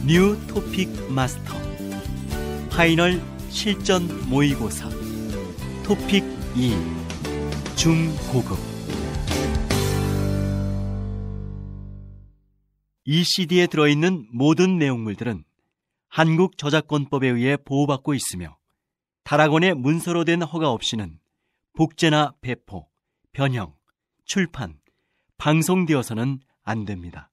뉴 토픽 마스터 파이널 실전 모의고사 토픽 2 중고급. 이 CD에 들어있는 모든 내용물들은 한국 저작권법에 의해 보호받고 있으며 다락원의 문서로 된 허가 없이는 복제나 배포, 변형, 출판, 방송되어서는 안 됩니다.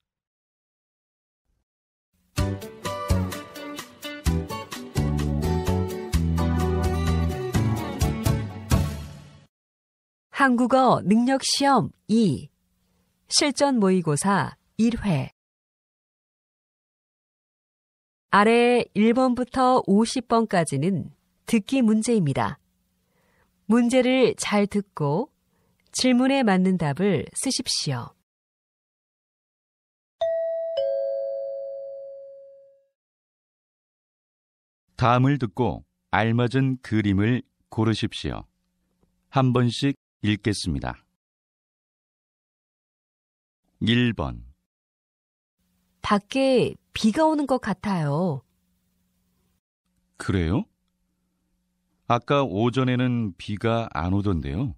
한국어 능력시험 2 실전 모의고사 1회. 아래 1번부터 50번까지는 듣기 문제입니다. 문제를 잘 듣고 질문에 맞는 답을 쓰십시오. 다음을 듣고 알맞은 그림을 고르십시오. 한 번씩 읽겠습니다. 1번. 밖에 비가 오는 것 같아요. 그래요? 아까 오전에는 비가 안 오던데요.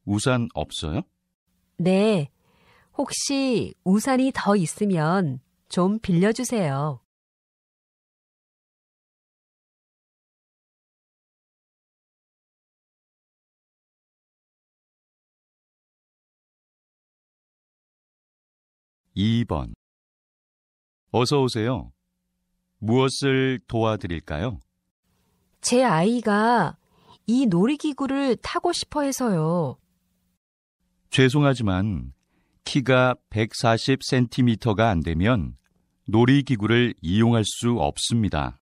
우산 없어요? 네, 혹시 우산이 더 있으면 좀 빌려주세요. 2번. 어서 오세요. 무엇을 도와드릴까요? 제 아이가 이 놀이기구를 타고 싶어 해서요. 죄송하지만 키가 140cm가 안 되면 놀이기구를 이용할 수 없습니다.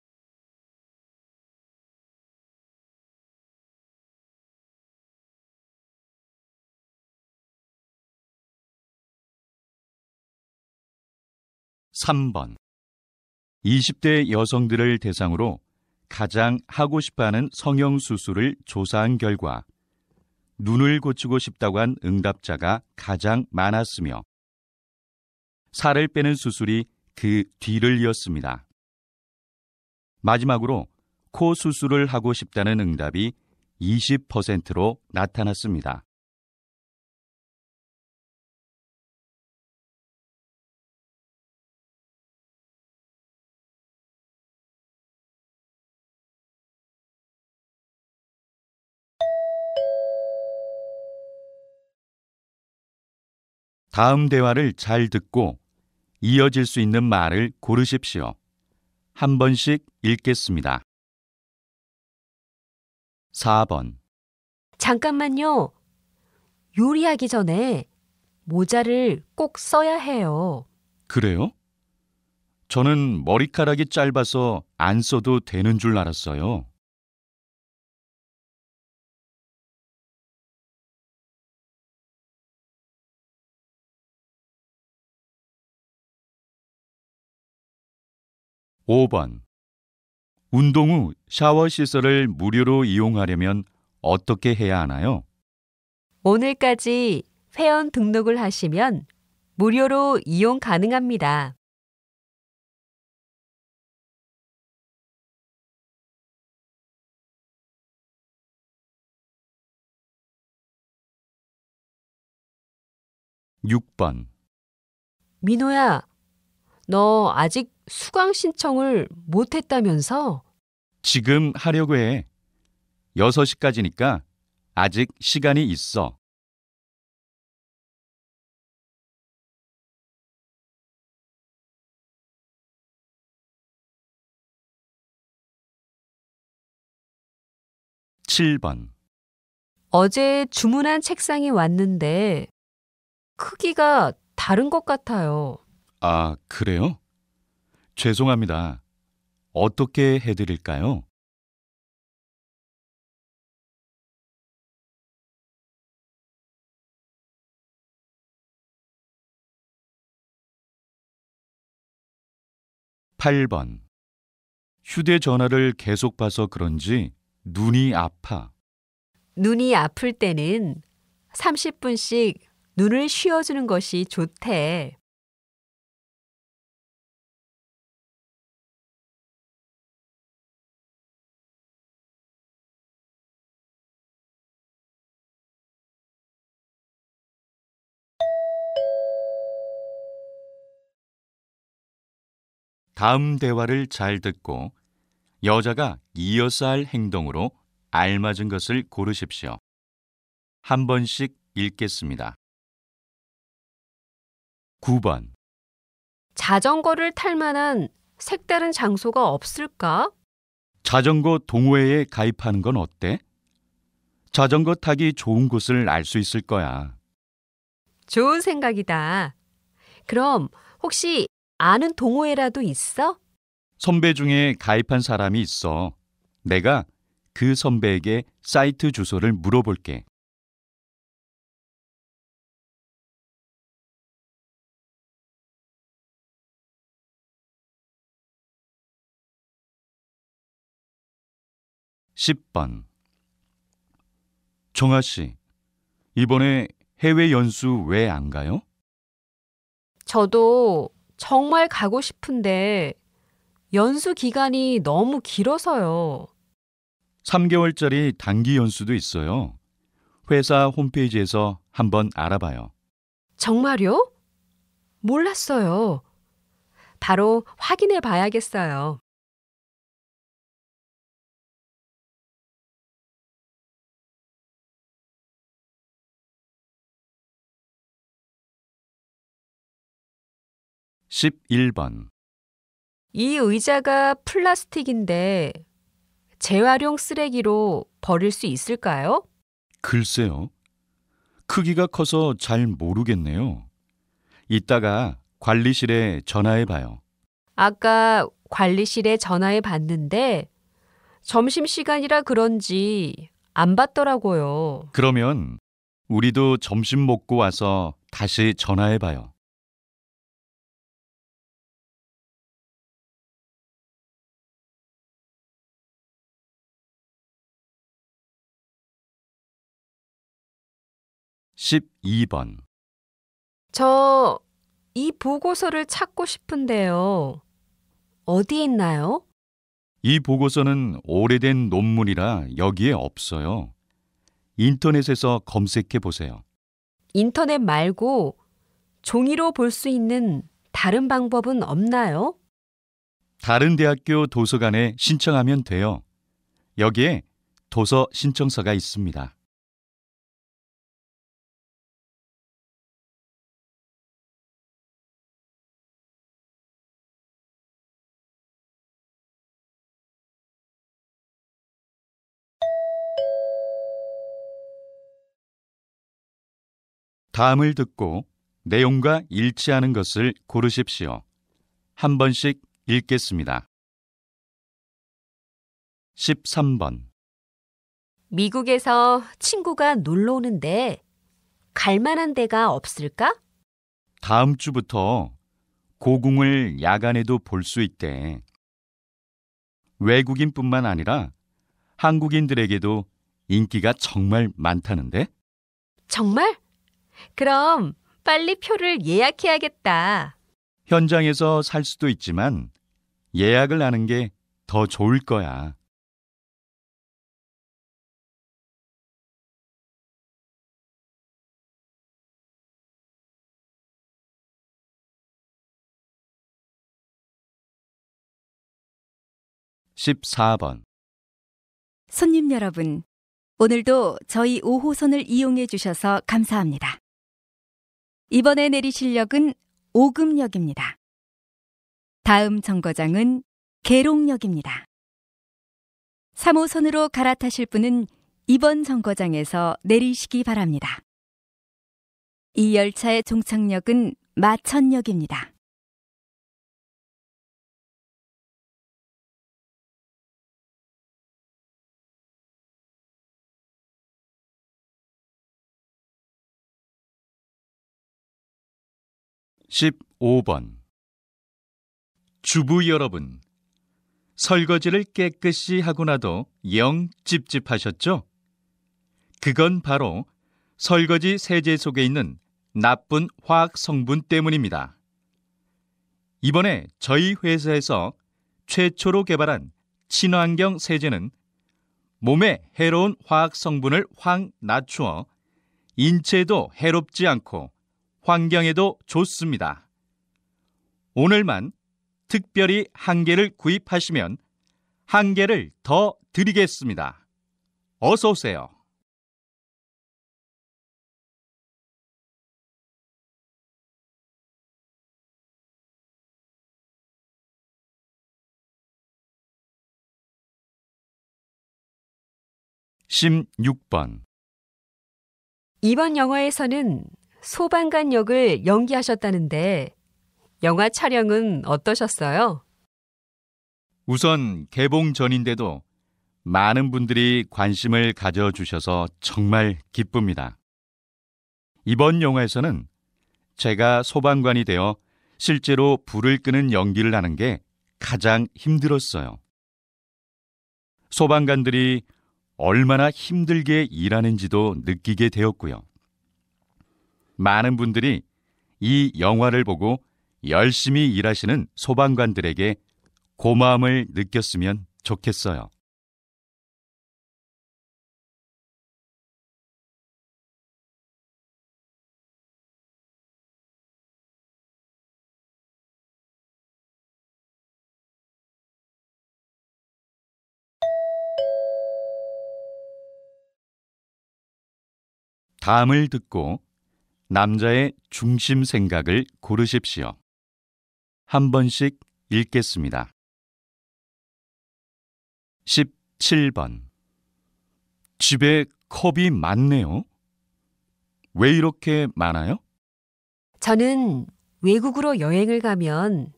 3번. 20대 여성들을 대상으로 가장 하고 싶어하는 성형수술을 조사한 결과 눈을 고치고 싶다고 한 응답자가 가장 많았으며 살을 빼는 수술이 그 뒤를 이었습니다. 마지막으로 코 수술을 하고 싶다는 응답이 20%로 나타났습니다. 다음 대화를 잘 듣고 이어질 수 있는 말을 고르십시오. 한 번씩 읽겠습니다. 4번. 잠깐만요. 요리하기 전에 모자를 꼭 써야 해요. 그래요? 저는 머리카락이 짧아서 안 써도 되는 줄 알았어요. 5번. 운동 후 샤워 시설을 무료로 이용하려면 어떻게 해야 하나요? 오늘까지 회원 등록을 하시면 무료로 이용 가능합니다. 6번. 민호야, 너 아직 수강 신청을 못했다면서? 지금 하려고 해. 6시까지니까 아직 시간이 있어. 7번. 어제 주문한 책상이 왔는데 크기가 다른 것 같아요. 아, 그래요? 죄송합니다. 어떻게 해드릴까요? 8번. 휴대전화를 계속 봐서 그런지 눈이 아파. 눈이 아플 때는 30분씩 눈을 쉬어주는 것이 좋대. 다음 대화를 잘 듣고 여자가 이어서 할 행동으로 알맞은 것을 고르십시오. 한 번씩 읽겠습니다. 9번. 자전거를 탈 만한 색다른 장소가 없을까? 자전거 동호회에 가입하는 건 어때? 자전거 타기 좋은 곳을 알 수 있을 거야. 좋은 생각이다. 그럼 혹시 아는 동호회라도 있어? 선배 중에 가입한 사람이 있어. 내가 그 선배에게 사이트 주소를 물어볼게. (10번) 정아 씨, 이번에 해외 연수 왜 안 가요? 저도 정말 가고 싶은데 연수 기간이 너무 길어서요. 3개월짜리 단기 연수도 있어요. 회사 홈페이지에서 한번 알아봐요. 정말요? 몰랐어요. 바로 확인해 봐야겠어요. (11번) 이 의자가 플라스틱인데 재활용 쓰레기로 버릴 수 있을까요? 글쎄요. 크기가 커서 잘 모르겠네요. 이따가 관리실에 전화해봐요. 아까 관리실에 전화해 봤는데 점심시간이라 그런지 안 받더라고요. 그러면 우리도 점심 먹고 와서 다시 전화해봐요. (12번) 저 이 보고서를 찾고 싶은데요. 어디에 있나요? 이 보고서는 오래된 논문이라 여기에 없어요. 인터넷에서 검색해 보세요. 인터넷 말고 종이로 볼 수 있는 다른 방법은 없나요? 다른 대학교 도서관에 신청하면 돼요. 여기에 도서 신청서가 있습니다. 다음을 듣고 내용과 일치하는 것을 고르십시오. 한 번씩 읽겠습니다. 13번. 미국에서 친구가 놀러 오는데 갈 만한 데가 없을까? 다음 주부터 고궁을 야간에도 볼 수 있대. 외국인뿐만 아니라 한국인들에게도 인기가 정말 많다는데? 정말? 그럼 빨리 표를 예약해야겠다. 현장에서 살 수도 있지만 예약을 하는 게 더 좋을 거야. (14번) 손님 여러분, 오늘도 저희 5호선을 이용해 주셔서 감사합니다. 이번에 내리실 역은 오금역입니다. 다음 정거장은 계룡역입니다. 3호선으로 갈아타실 분은 이번 정거장에서 내리시기 바랍니다. 이 열차의 종착역은 마천역입니다. (15번) 주부 여러분, 설거지를 깨끗이 하고 나도 영 찝찝하셨죠? 그건 바로 설거지 세제 속에 있는 나쁜 화학 성분 때문입니다. 이번에 저희 회사에서 최초로 개발한 친환경 세제는 몸에 해로운 화학 성분을 확 낮추어 인체에도 해롭지 않고 환경에도 좋습니다. 오늘만 특별히 한 개를 구입하시면 한 개를 더 드리겠습니다. 어서 오세요. (16번) 이번 영화에서는 소방관 역을 연기하셨다는데 영화 촬영은 어떠셨어요? 우선 개봉 전인데도 많은 분들이 관심을 가져주셔서 정말 기쁩니다. 이번 영화에서는 제가 소방관이 되어 실제로 불을 끄는 연기를 하는 게 가장 힘들었어요. 소방관들이 얼마나 힘들게 일하는지도 느끼게 되었고요. 많은 분들이 이 영화를 보고 열심히 일하시는 소방관들에게 고마움을 느꼈으면 좋겠어요. 다음을 듣고 남자의 중심 생각을 고르십시오. 한 번씩 읽겠습니다. 17번. 집에 컵이 많네요. 왜 이렇게 많아요? 저는 외국으로 여행을 가면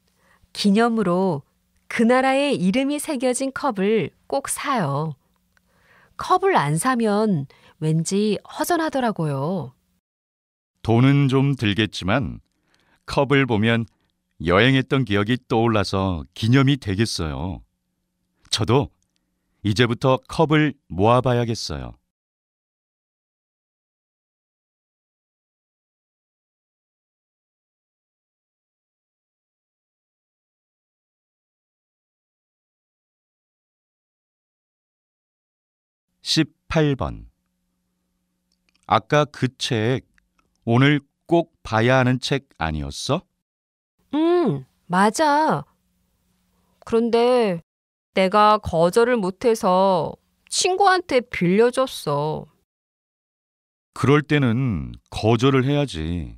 기념으로 그 나라의 이름이 새겨진 컵을 꼭 사요. 컵을 안 사면 왠지 허전하더라고요. 돈은 좀 들겠지만 컵을 보면 여행했던 기억이 떠올라서 기념이 되겠어요. 저도 이제부터 컵을 모아봐야겠어요. (18번) 아까 그 책 오늘 꼭 봐야 하는 책 아니었어? 맞아. 그런데 내가 거절을 못해서 친구한테 빌려줬어. 그럴 때는 거절을 해야지.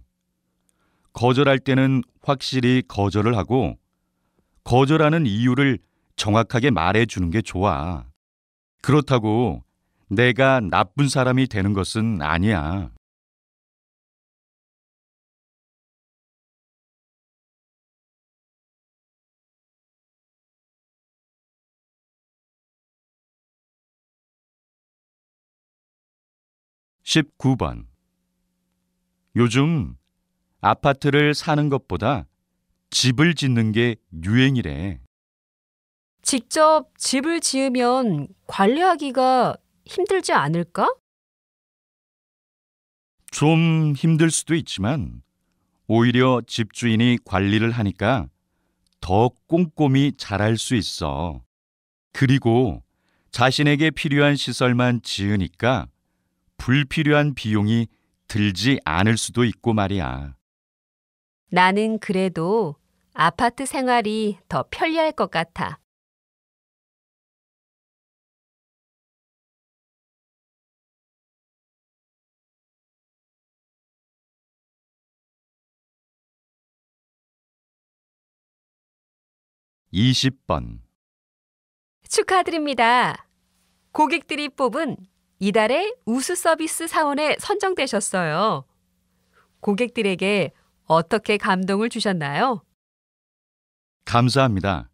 거절할 때는 확실히 거절을 하고 거절하는 이유를 정확하게 말해주는 게 좋아. 그렇다고 내가 나쁜 사람이 되는 것은 아니야. (19번) 요즘 아파트를 사는 것보다 집을 짓는 게 유행이래. 직접 집을 지으면 관리하기가 힘들지 않을까? 좀 힘들 수도 있지만 오히려 집주인이 관리를 하니까 더 꼼꼼히 잘할 수 있어. 그리고 자신에게 필요한 시설만 지으니까 불필요한 비용이 들지 않을 수도 있고 말이야. 나는 그래도 아파트 생활이 더 편리할 것 같아. (20번) 축하드립니다. 고객들이 뽑은 이달의 우수 서비스 사원에 선정되셨어요. 고객들에게 어떻게 감동을 주셨나요? 감사합니다.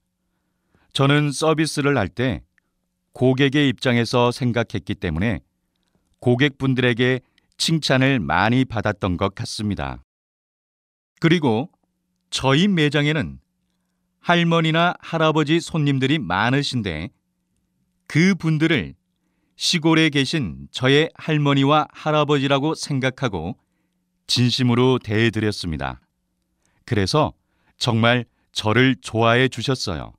저는 서비스를 할 때 고객의 입장에서 생각했기 때문에 고객분들에게 칭찬을 많이 받았던 것 같습니다. 그리고 저희 매장에는 할머니나 할아버지 손님들이 많으신데 그 분들을 시골에 계신 저의 할머니와 할아버지라고 생각하고 진심으로 대해드렸습니다. 그래서 정말 저를 좋아해 주셨어요.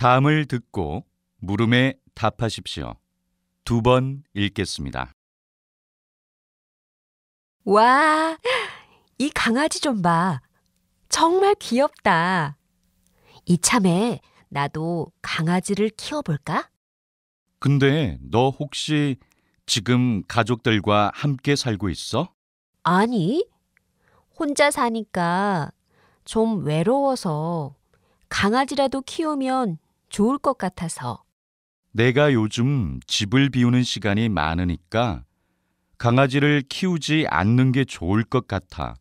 다음을 듣고 물음에 답하십시오. 2번 읽겠습니다. 와, 이 강아지 좀 봐. 정말 귀엽다. 이참에 나도 강아지를 키워볼까? 근데 너 혹시 지금 가족들과 함께 살고 있어? 아니, 혼자 사니까 좀 외로워서 강아지라도 키우면 좋을 것 같아서. 내가 요즘 집을 비우는 시간이 많으니까 강아지를 키우지 않는 게 좋을 것 같아.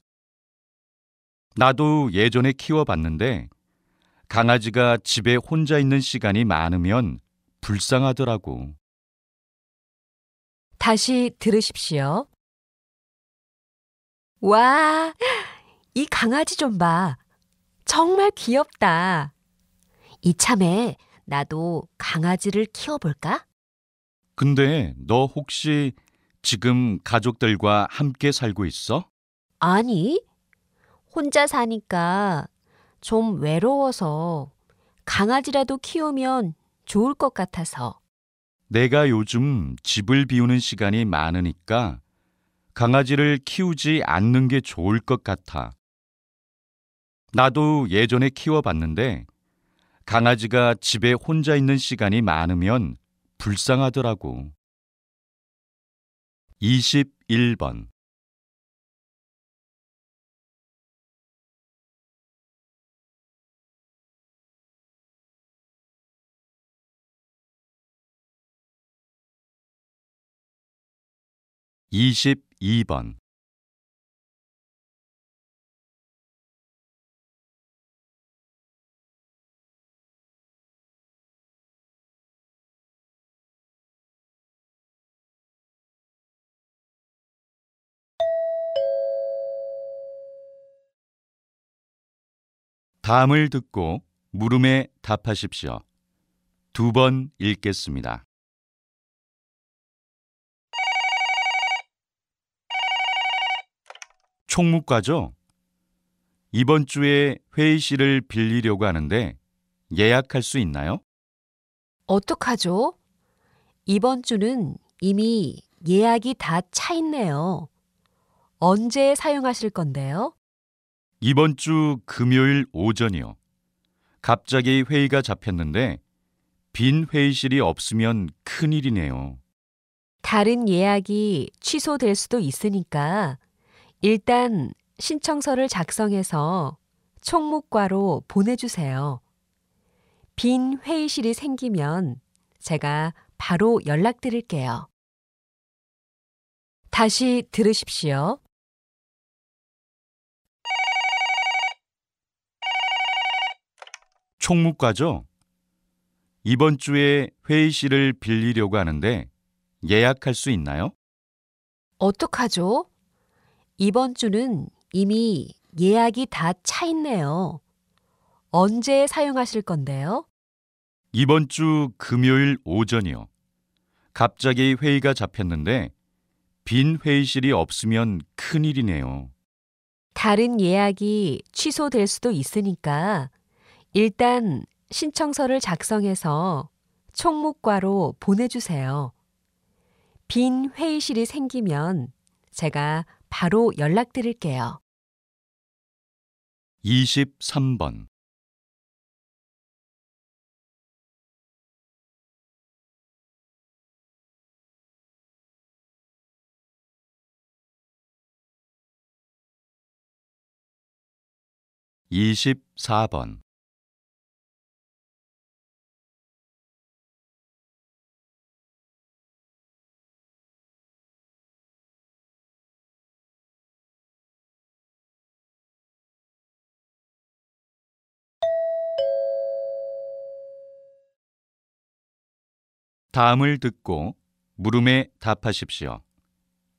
나도 예전에 키워봤는데 강아지가 집에 혼자 있는 시간이 많으면 불쌍하더라고. 다시 들으십시오. 와, 이 강아지 좀 봐. 정말 귀엽다. 이참에 나도 강아지를 키워볼까? 근데 너 혹시 지금 가족들과 함께 살고 있어? 아니, 혼자 사니까 좀 외로워서 강아지라도 키우면 좋을 것 같아서. 내가 요즘 집을 비우는 시간이 많으니까 강아지를 키우지 않는 게 좋을 것 같아. 나도 예전에 키워봤는데 강아지가 집에 혼자 있는 시간이 많으면 불쌍하더라고. 21번. (22번) 다음을 듣고 물음에 답하십시오. 2번 읽겠습니다. 총무과죠? 이번 주에 회의실을 빌리려고 하는데 예약할 수 있나요? 어떡하죠? 이번 주는 이미 예약이 다 차 있네요. 언제 사용하실 건데요? 이번 주 금요일 오전이요. 갑자기 회의가 잡혔는데 빈 회의실이 없으면 큰일이네요. 다른 예약이 취소될 수도 있으니까 일단 신청서를 작성해서 총무과로 보내주세요. 빈 회의실이 생기면 제가 바로 연락드릴게요. 다시 들으십시오. 총무과죠? 이번 주에 회의실을 빌리려고 하는데 예약할 수 있나요? 어떡하죠? 이번 주는 이미 예약이 다 차 있네요. 언제 사용하실 건데요? 이번 주 금요일 오전이요. 갑자기 회의가 잡혔는데 빈 회의실이 없으면 큰일이네요. 다른 예약이 취소될 수도 있으니까 일단 신청서를 작성해서 총무과로 보내주세요. 빈 회의실이 생기면 제가 바로 연락드릴게요. 23번. (24번) 다음을 듣고 물음에 답하십시오.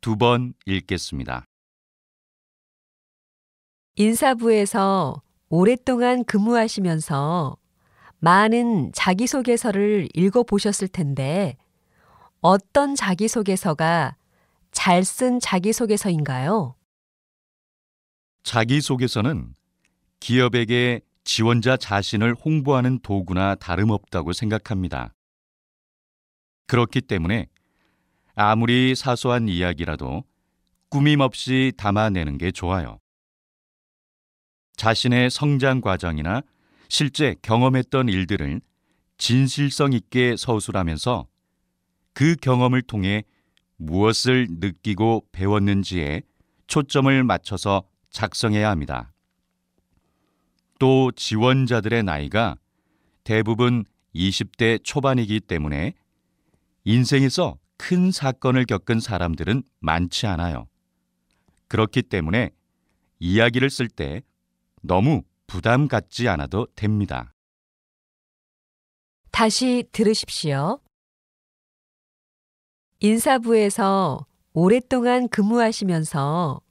2번 읽겠습니다. 인사부에서 오랫동안 근무하시면서 많은 자기소개서를 읽어보셨을 텐데 어떤 자기소개서가 잘 쓴 자기소개서인가요? 자기소개서는 기업에게 지원자 자신을 홍보하는 도구나 다름없다고 생각합니다. 그렇기 때문에 아무리 사소한 이야기라도 꾸밈 없이 담아내는 게 좋아요. 자신의 성장 과정이나 실제 경험했던 일들을 진실성 있게 서술하면서 그 경험을 통해 무엇을 느끼고 배웠는지에 초점을 맞춰서 작성해야 합니다. 또 지원자들의 나이가 대부분 20대 초반이기 때문에 인생에서 큰 사건을 겪은 사람들은 많지 않아요. 그렇기 때문에 이야기를 쓸 때 너무 부담 갖지 않아도 됩니다. 다시 들으십시오. 인사부에서 오랫동안 근무하시면서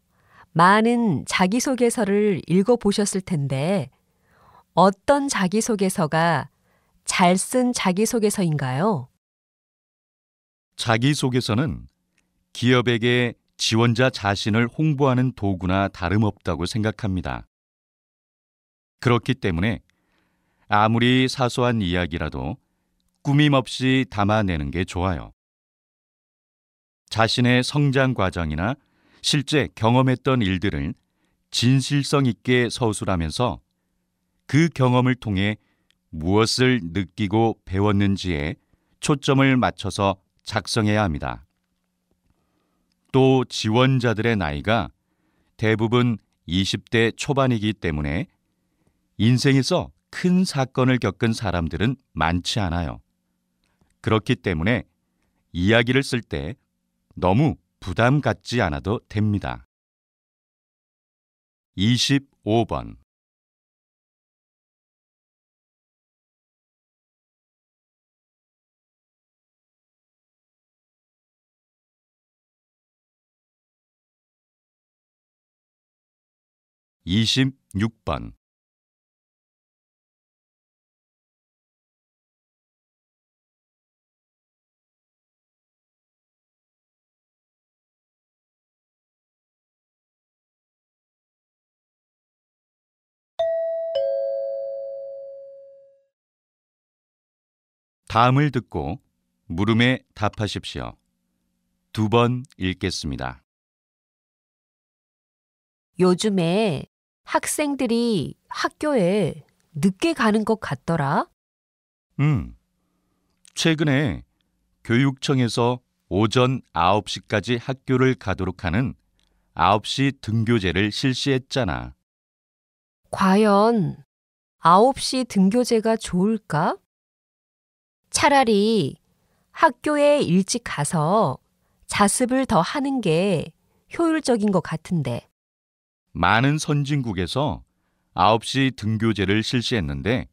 많은 자기소개서를 읽어보셨을 텐데 어떤 자기소개서가 잘 쓴 자기소개서인가요? 자기소개서는 기업에게 지원자 자신을 홍보하는 도구나 다름없다고 생각합니다. 그렇기 때문에 아무리 사소한 이야기라도 꾸밈 없이 담아내는 게 좋아요. 자신의 성장 과정이나 실제 경험했던 일들을 진실성 있게 서술하면서 그 경험을 통해 무엇을 느끼고 배웠는지에 초점을 맞춰서 작성해야 합니다. 또 지원자들의 나이가 대부분 20대 초반이기 때문에 인생에서 큰 사건을 겪은 사람들은 많지 않아요. 그렇기 때문에 이야기를 쓸 때 너무 부담 갖지 않아도 됩니다. 25번 26번 다음을 듣고 물음에 답하십시오. 2번 읽겠습니다. 요즘에 학생들이 학교에 늦게 가는 것 같더라. 최근에 교육청에서 오전 9시까지 학교를 가도록 하는 9시 등교제를 실시했잖아. 과연 9시 등교제가 좋을까? 차라리 학교에 일찍 가서 자습을 더 하는 게 효율적인 것 같은데. 많은 선진국에서 9시 등교제를 실시했는데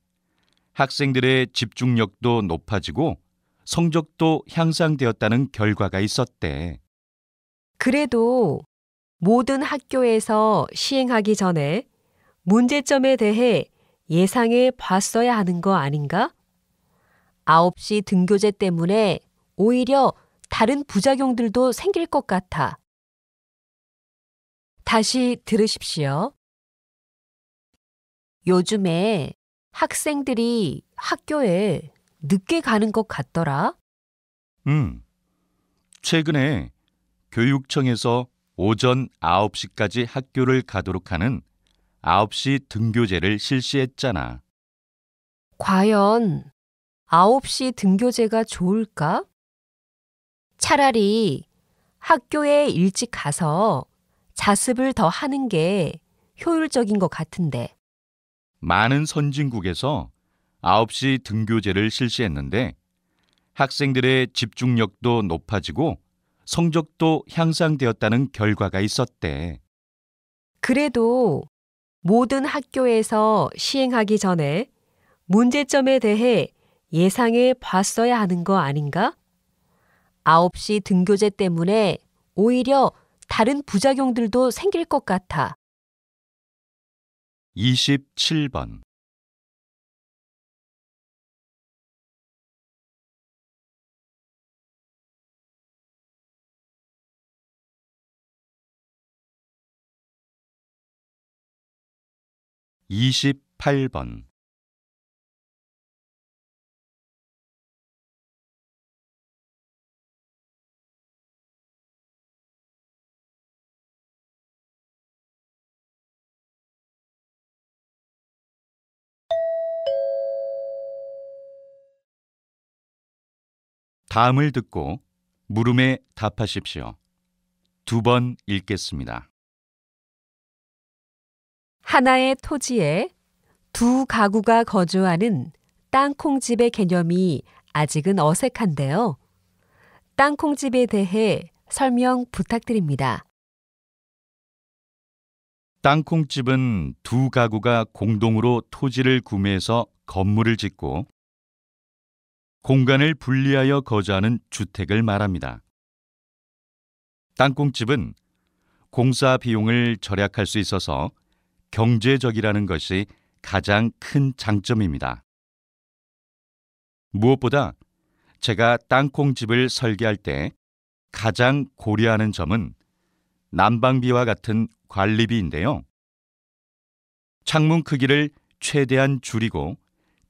학생들의 집중력도 높아지고 성적도 향상되었다는 결과가 있었대. 그래도 모든 학교에서 시행하기 전에 문제점에 대해 예상해 봤어야 하는 거 아닌가? 9시 등교제 때문에 오히려 다른 부작용들도 생길 것 같아. 다시 들으십시오. 요즘에 학생들이 학교에 늦게 가는 것 같더라. 최근에 교육청에서 오전 9시까지 학교를 가도록 하는 9시 등교제를 실시했잖아. 과연 9시 등교제가 좋을까? 차라리 학교에 일찍 가서 자습을 더 하는 게 효율적인 것 같은데. 많은 선진국에서 9시 등교제를 실시했는데 학생들의 집중력도 높아지고 성적도 향상되었다는 결과가 있었대. 그래도 모든 학교에서 시행하기 전에 문제점에 대해 예상해 봤어야 하는 거 아닌가? 9시 등교제 때문에 오히려 다른 부작용들도 생길 것 같아. 27번 20 8번. 다음을 듣고 물음에 답하십시오. 2번 읽겠습니다. 하나의 토지에 두 가구가 거주하는 땅콩집의 개념이 아직은 어색한데요. 땅콩집에 대해 설명 부탁드립니다. 땅콩집은 두 가구가 공동으로 토지를 구매해서 건물을 짓고 공간을 분리하여 거주하는 주택을 말합니다. 땅콩집은 공사 비용을 절약할 수 있어서 경제적이라는 것이 가장 큰 장점입니다. 무엇보다 제가 땅콩집을 설계할 때 가장 고려하는 점은 난방비와 같은 관리비인데요. 창문 크기를 최대한 줄이고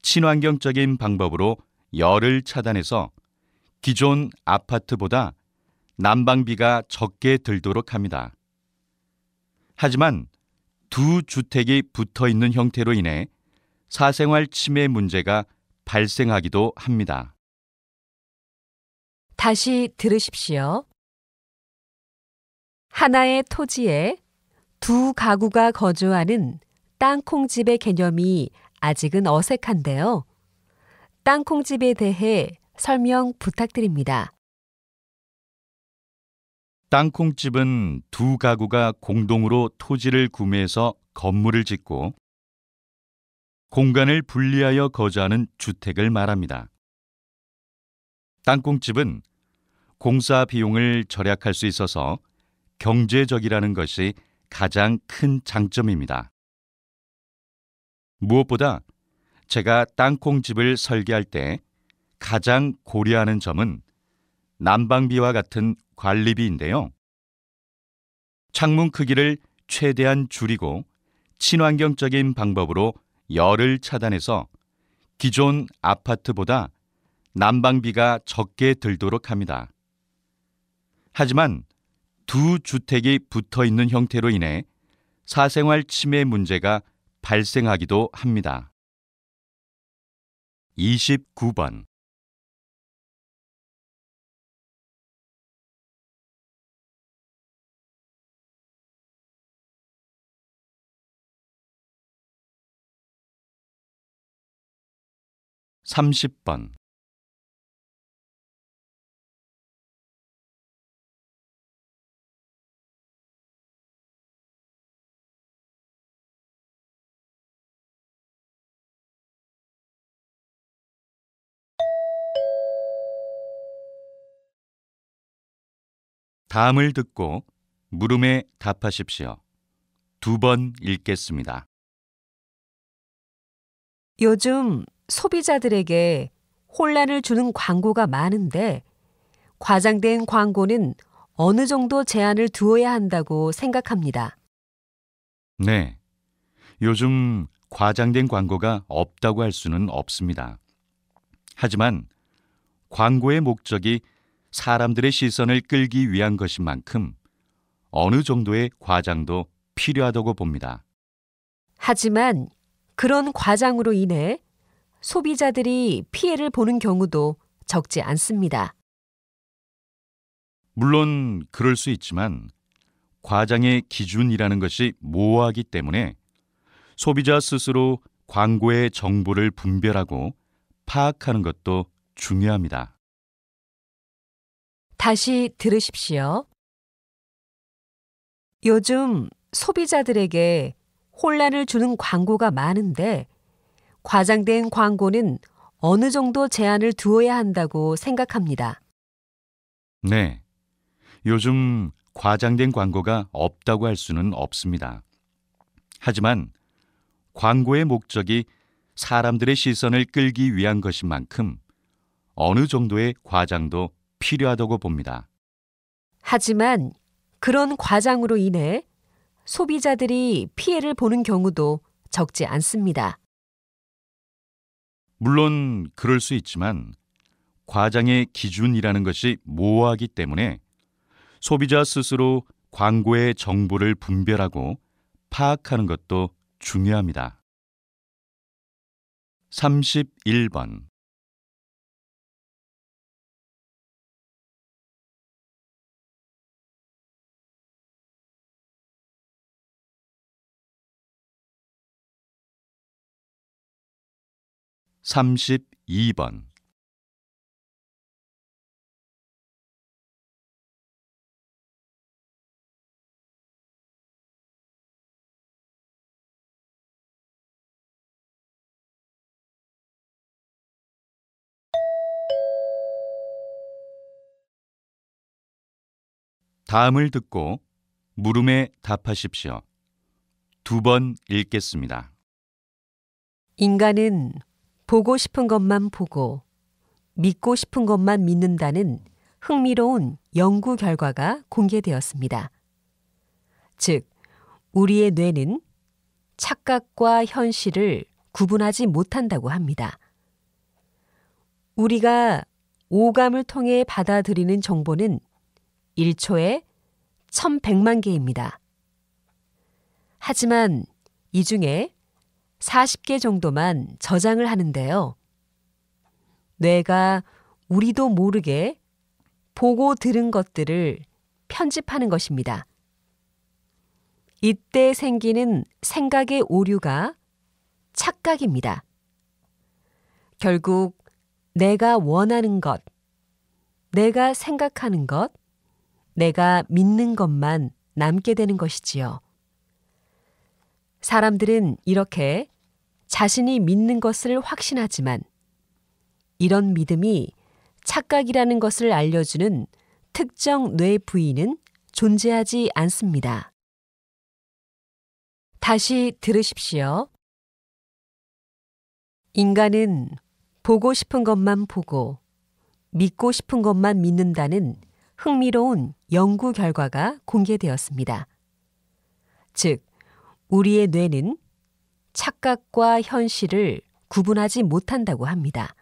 친환경적인 방법으로 열을 차단해서 기존 아파트보다 난방비가 적게 들도록 합니다. 하지만 두 주택이 붙어 있는 형태로 인해 사생활 침해 문제가 발생하기도 합니다. 다시 들으십시오. 하나의 토지에 두 가구가 거주하는 땅콩집의 개념이 아직은 어색한데요. 땅콩집에 대해 설명 부탁드립니다. 땅콩집은 두 가구가 공동으로 토지를 구매해서 건물을 짓고 공간을 분리하여 거주하는 주택을 말합니다. 땅콩집은 공사 비용을 절약할 수 있어서 경제적이라는 것이 가장 큰 장점입니다. 무엇보다 제가 땅콩집을 설계할 때 가장 고려하는 점은 난방비와 같은 관리비인데요. 창문 크기를 최대한 줄이고 친환경적인 방법으로 열을 차단해서 기존 아파트보다 난방비가 적게 들도록 합니다. 하지만 두 주택이 붙어 있는 형태로 인해 사생활 침해 문제가 발생하기도 합니다. 29번. (30번) 다음을 듣고 물음에 답하십시오. 2번 읽겠습니다. 요즘 소비자들에게 혼란을 주는 광고가 많은데 과장된 광고는 어느 정도 제한을 두어야 한다고 생각합니다. 네, 요즘 과장된 광고가 없다고 할 수는 없습니다. 하지만 광고의 목적이 사람들의 시선을 끌기 위한 것인 만큼 어느 정도의 과장도 필요하다고 봅니다. 하지만 그런 과장으로 인해 소비자들이 피해를 보는 경우도 적지 않습니다. 물론 그럴 수 있지만 과장의 기준이라는 것이 모호하기 때문에 소비자 스스로 광고의 정보를 분별하고 파악하는 것도 중요합니다. 다시 들으십시오. 요즘 소비자들에게 혼란을 주는 광고가 많은데 과장된 광고는 어느 정도 제한을 두어야 한다고 생각합니다. 네, 요즘 과장된 광고가 없다고 할 수는 없습니다. 하지만 광고의 목적이 사람들의 시선을 끌기 위한 것인 만큼 어느 정도의 과장도 필요하다고 봅니다. 하지만 그런 과장으로 인해 소비자들이 피해를 보는 경우도 적지 않습니다. 물론 그럴 수 있지만 과장의 기준이라는 것이 모호하기 때문에 소비자 스스로 광고의 정보를 분별하고 파악하는 것도 중요합니다. 31번 32번 '다음을 듣고 물음에 답하십시오. 2번 읽겠습니다. 인간은 보고 싶은 것만 보고 믿고 싶은 것만 믿는다는 흥미로운 연구 결과가 공개되었습니다. 즉, 우리의 뇌는 착각과 현실을 구분하지 못한다고 합니다. 우리가 오감을 통해 받아들이는 정보는 1초에 1100만 개입니다. 하지만 이 중에 40개 정도만 저장을 하는데요. 뇌가 우리도 모르게 보고 들은 것들을 편집하는 것입니다. 이때 생기는 생각의 오류가 착각입니다. 결국 내가 원하는 것, 내가 생각하는 것, 내가 믿는 것만 남게 되는 것이지요. 사람들은 이렇게 자신이 믿는 것을 확신하지만 이런 믿음이 착각이라는 것을 알려주는 특정 뇌 부위는 존재하지 않습니다. 다시 들으십시오. 인간은 보고 싶은 것만 보고 믿고 싶은 것만 믿는다는 흥미로운 연구 결과가 공개되었습니다. 즉, 우리의 뇌는 착각과 현실을 구분하지 못한다고 합니다.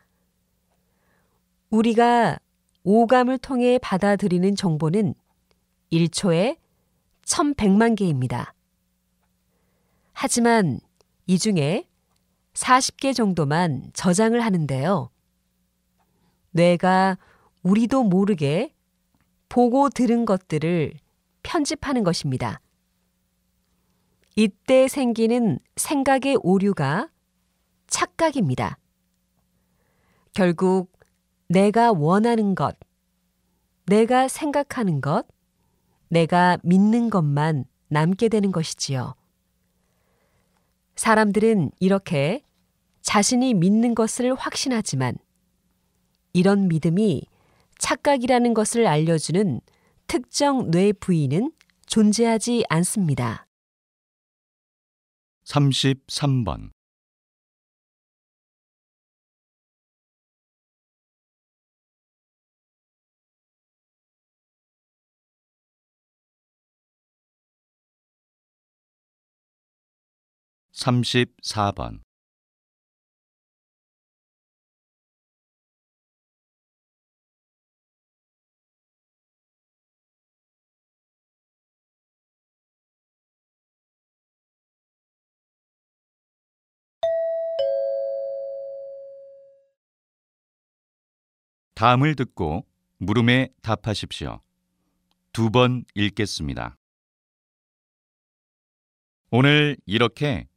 우리가 오감을 통해 받아들이는 정보는 1초에 1100만 개입니다. 하지만 이 중에 40개 정도만 저장을 하는데요. 뇌가 우리도 모르게 보고 들은 것들을 편집하는 것입니다. 이때 생기는 생각의 오류가 착각입니다. 결국 내가 원하는 것, 내가 생각하는 것, 내가 믿는 것만 남게 되는 것이지요. 사람들은 이렇게 자신이 믿는 것을 확신하지만 이런 믿음이 착각이라는 것을 알려주는 특정 뇌 부위는 존재하지 않습니다. 33번 34번 다음을 듣고 물음에 답하십시오. 2번 읽겠습니다. 오늘 이렇게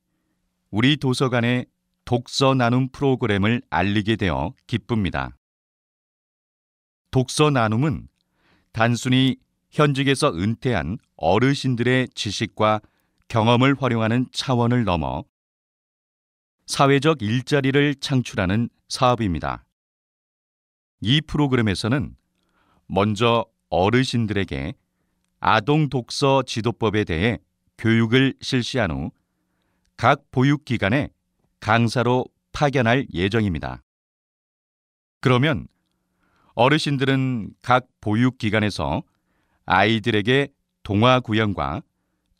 우리 도서관의 독서 나눔 프로그램을 알리게 되어 기쁩니다. 독서 나눔은 단순히 현직에서 은퇴한 어르신들의 지식과 경험을 활용하는 차원을 넘어 사회적 일자리를 창출하는 사업입니다. 이 프로그램에서는 먼저 어르신들에게 아동 독서 지도법에 대해 교육을 실시한 후 각 보육기관에 강사로 파견할 예정입니다. 그러면 어르신들은 각 보육기관에서 아이들에게 동화 구연과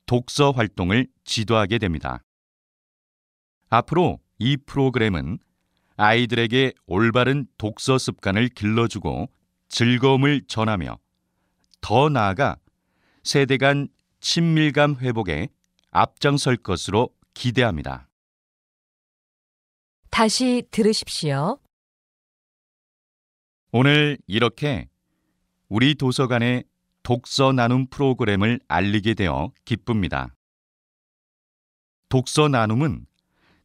독서 활동을 지도하게 됩니다. 앞으로 이 프로그램은 아이들에게 올바른 독서 습관을 길러주고 즐거움을 전하며 더 나아가 세대 간 친밀감 회복에 앞장설 것으로 기대합니다. 다시 들으십시오. 오늘 이렇게 우리 도서관의 독서 나눔 프로그램을 알리게 되어 기쁩니다. 독서 나눔은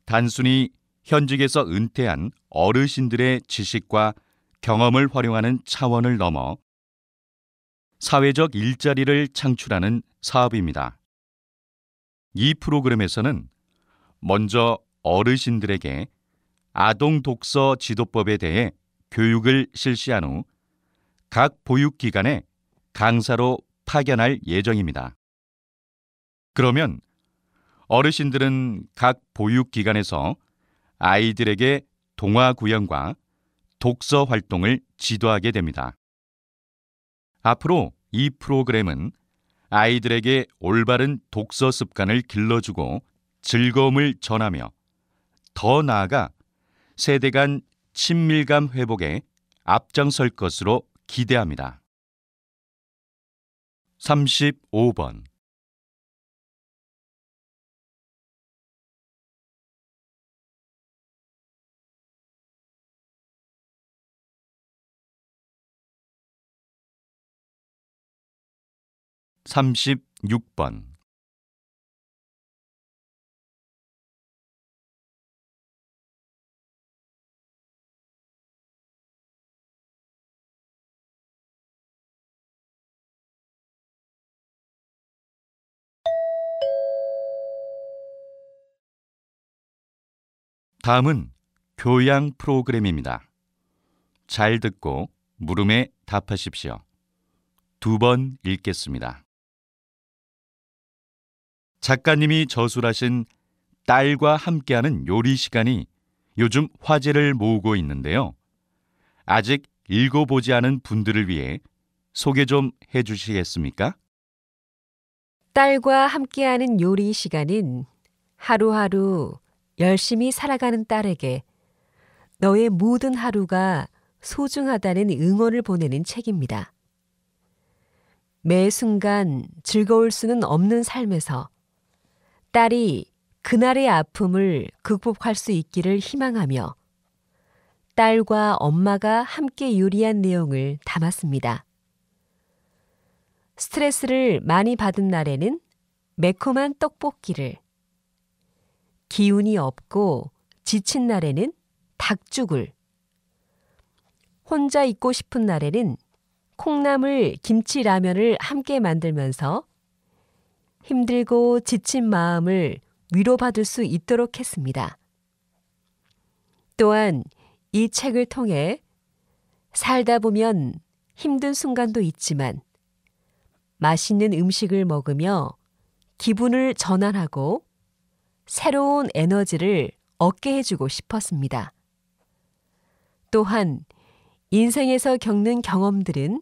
단순히 현직에서 은퇴한 어르신들의 지식과 경험을 활용하는 차원을 넘어 사회적 일자리를 창출하는 사업입니다. 이 프로그램에서는 먼저 어르신들에게 아동 독서 지도법에 대해 교육을 실시한 후 각 보육기관에 강사로 파견할 예정입니다. 그러면 어르신들은 각 보육기관에서 아이들에게 동화 구연과 독서 활동을 지도하게 됩니다. 앞으로 이 프로그램은 아이들에게 올바른 독서 습관을 길러주고 즐거움을 전하며 더 나아가 세대 간 친밀감 회복에 앞장설 것으로 기대합니다. 35번 36번 다음은 교양 프로그램입니다. 잘 듣고 물음에 답하십시오. 2번 읽겠습니다. 작가님이 저술하신 딸과 함께하는 요리 시간이 요즘 화제를 모으고 있는데요. 아직 읽어보지 않은 분들을 위해 소개 좀 해주시겠습니까? 딸과 함께하는 요리 시간은 하루하루 열심히 살아가는 딸에게 너의 모든 하루가 소중하다는 응원을 보내는 책입니다. 매 순간 즐거울 수는 없는 삶에서 딸이 그날의 아픔을 극복할 수 있기를 희망하며 딸과 엄마가 함께 요리한 내용을 담았습니다. 스트레스를 많이 받은 날에는 매콤한 떡볶이를, 기운이 없고 지친 날에는 닭죽을, 혼자 있고 싶은 날에는 콩나물 김치라면을 함께 만들면서 힘들고 지친 마음을 위로받을 수 있도록 했습니다. 또한 이 책을 통해 살다 보면 힘든 순간도 있지만 맛있는 음식을 먹으며 기분을 전환하고 새로운 에너지를 얻게 해주고 싶었습니다. 또한 인생에서 겪는 경험들은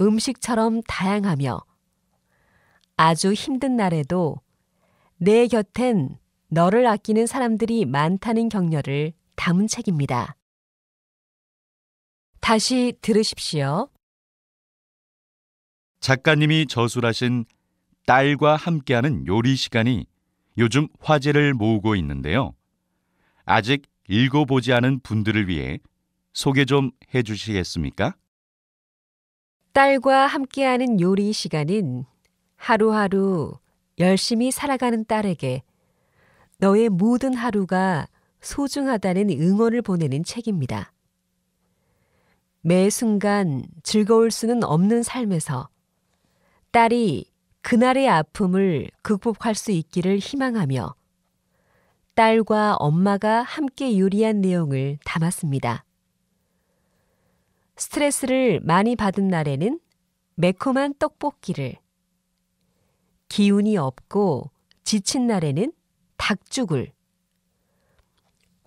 음식처럼 다양하며 아주 힘든 날에도 내 곁엔 너를 아끼는 사람들이 많다는 격려를 담은 책입니다. 다시 들으십시오. 작가님이 저술하신 딸과 함께하는 요리 시간이 요즘 화제를 모으고 있는데요. 아직 읽어보지 않은 분들을 위해 소개 좀 해주시겠습니까? 딸과 함께하는 요리 시간은 하루하루 열심히 살아가는 딸에게 너의 모든 하루가 소중하다는 응원을 보내는 책입니다. 매 순간 즐거울 수는 없는 삶에서 딸이 그날의 아픔을 극복할 수 있기를 희망하며 딸과 엄마가 함께 요리한 내용을 담았습니다. 스트레스를 많이 받은 날에는 매콤한 떡볶이를, 기운이 없고 지친 날에는 닭죽을,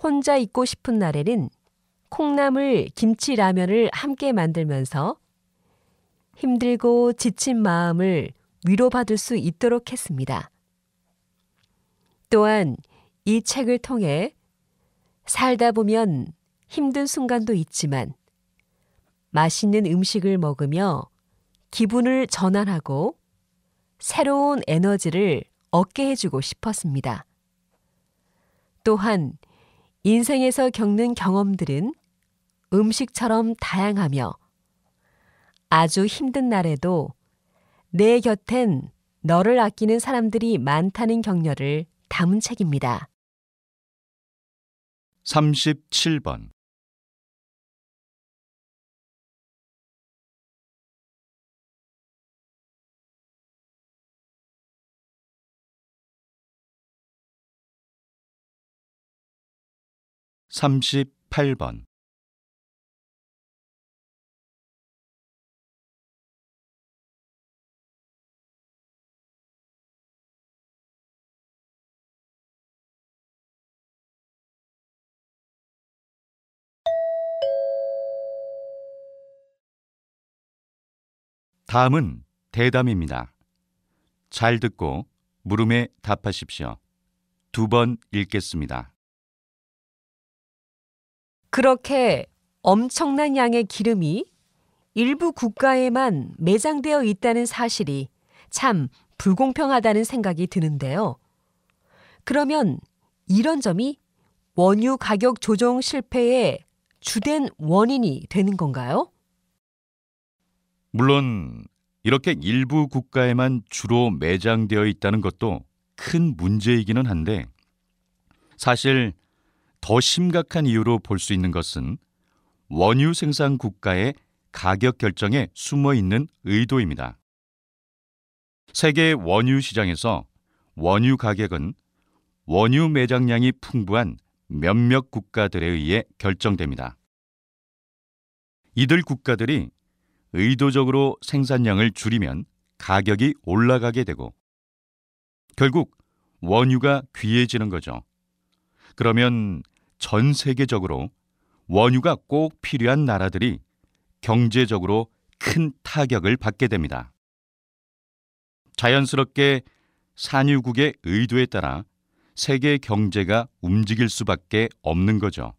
혼자 있고 싶은 날에는 콩나물 김치라면을 함께 만들면서 힘들고 지친 마음을 위로받을 수 있도록 했습니다. 또한 이 책을 통해 살다 보면 힘든 순간도 있지만 맛있는 음식을 먹으며 기분을 전환하고 새로운 에너지를 얻게 해주고 싶었습니다. 또한 인생에서 겪는 경험들은 음식처럼 다양하며 아주 힘든 날에도 내 곁엔 너를 아끼는 사람들이 많다는 격려를 담은 책입니다. 37번. 38번. '다음은 대담입니다. 잘 듣고 물음에 답하십시오. 2번 읽겠습니다. 그렇게 엄청난 양의 기름이 일부 국가에만 매장되어 있다는 사실이 참 불공평하다는 생각이 드는데요. 그러면 이런 점이 원유 가격 조정 실패의 주된 원인이 되는 건가요? 물론 이렇게 일부 국가에만 주로 매장되어 있다는 것도 큰 문제이기는 한데, 사실 더 심각한 이유로 볼 수 있는 것은 원유 생산 국가의 가격 결정에 숨어 있는 의도입니다. 세계 원유 시장에서 원유 가격은 원유 매장량이 풍부한 몇몇 국가들에 의해 결정됩니다. 이들 국가들이 의도적으로 생산량을 줄이면 가격이 올라가게 되고 결국 원유가 귀해지는 거죠. 그러면 전 세계적으로 원유가 꼭 필요한 나라들이 경제적으로 큰 타격을 받게 됩니다. 자연스럽게 산유국의 의도에 따라 세계 경제가 움직일 수밖에 없는 거죠.